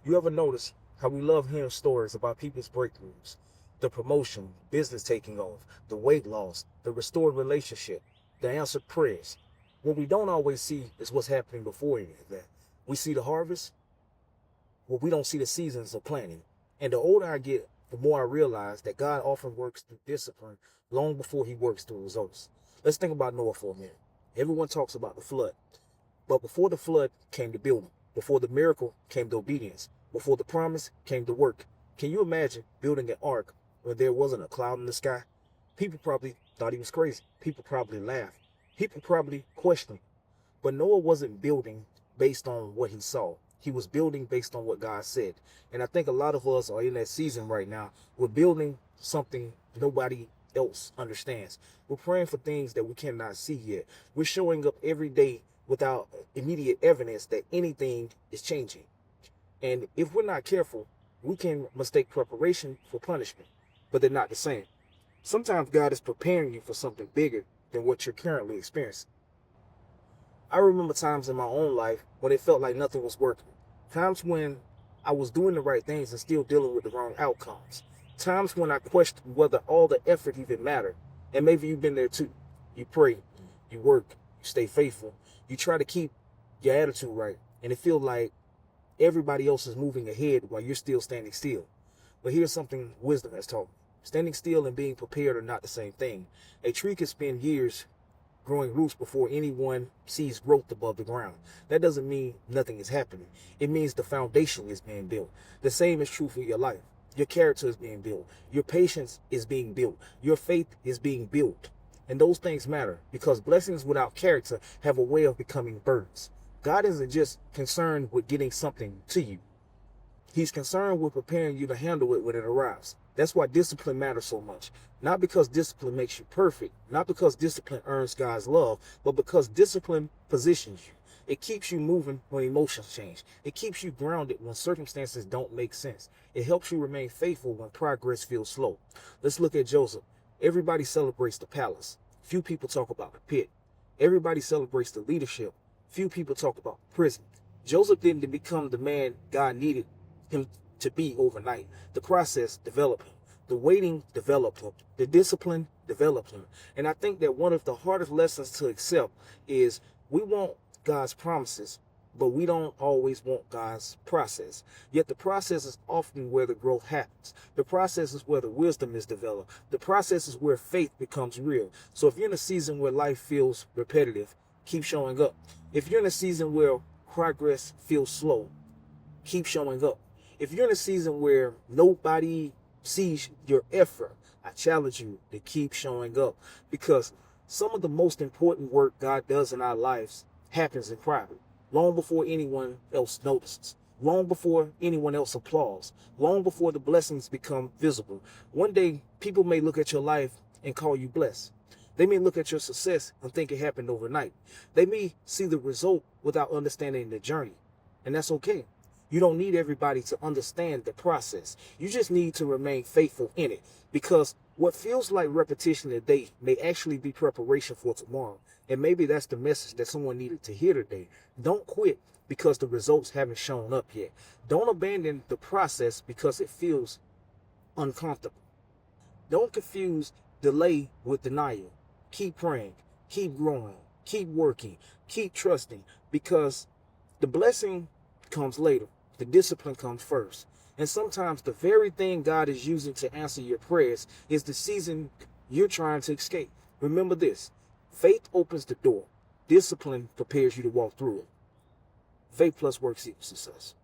You ever notice how we love hearing stories about people's breakthroughs, the promotion, business taking off, the weight loss, the restored relationship, the answered prayers? What we don't always see is what's happening before any of that. We see the harvest, but we don't see the seasons of planting. And the older I get, the more I realize that God often works through discipline long before he works through results. Let's think about Noah for a minute. Everyone talks about the flood, but before the flood came the building. Before the miracle came the obedience. Before the promise came the work. Can you imagine building an ark when there wasn't a cloud in the sky? People probably thought he was crazy. People probably laughed. People probably questioned. But Noah wasn't building based on what he saw. He was building based on what God said. And I think a lot of us are in that season right now. We're building something nobody else understands. We're praying for things that we cannot see yet. We're showing up every day without immediate evidence that anything is changing. And if we're not careful, we can mistake preparation for punishment, but they're not the same. Sometimes God is preparing you for something bigger than what you're currently experiencing. I remember times in my own life when it felt like nothing was working. Times when I was doing the right things and still dealing with the wrong outcomes. Times when I questioned whether all the effort even mattered. And maybe you've been there too. You pray, you work, you stay faithful, you try to keep your attitude right, and it feels like everybody else is moving ahead while you're still standing still. But here's something wisdom has taught me. Standing still and being prepared are not the same thing. A tree can spend years growing roots before anyone sees growth above the ground. That doesn't mean nothing is happening. It means the foundation is being built. The same is true for your life. Your character is being built. Your patience is being built. Your faith is being built. And those things matter because blessings without character have a way of becoming burdens. God isn't just concerned with getting something to you. He's concerned with preparing you to handle it when it arrives. That's why discipline matters so much. Not because discipline makes you perfect, not because discipline earns God's love, but because discipline positions you. It keeps you moving when emotions change. It keeps you grounded when circumstances don't make sense. It helps you remain faithful when progress feels slow. Let's look at Joseph. Everybody celebrates the palace. Few people talk about the pit. Everybody celebrates the leadership. Few people talk about prison. Joseph didn't become the man God needed him to be overnight. The process developed him. The waiting developed him. The discipline developed him. And I think that one of the hardest lessons to accept is we want God's promises, but we don't always want God's process. Yet the process is often where the growth happens. The process is where the wisdom is developed. The process is where faith becomes real. So if you're in a season where life feels repetitive, keep showing up. If you're in a season where progress feels slow, keep showing up. If you're in a season where nobody sees your effort, I challenge you to keep showing up because some of the most important work God does in our lives happens in private, long before anyone else notices, long before anyone else applauds, long before the blessings become visible. One day, people may look at your life and call you blessed. They may look at your success and think it happened overnight. They may see the result without understanding the journey, and that's okay. You don't need everybody to understand the process. You just need to remain faithful in it because what feels like repetition today may actually be preparation for tomorrow. And maybe that's the message that someone needed to hear today. Don't quit because the results haven't shown up yet. Don't abandon the process because it feels uncomfortable. Don't confuse delay with denial. Keep praying, keep growing, keep working, keep trusting because the blessing comes later. The discipline comes first. And sometimes the very thing God is using to answer your prayers is the season you're trying to escape. Remember this, faith opens the door. Discipline prepares you to walk through it. Faith plus work equals success.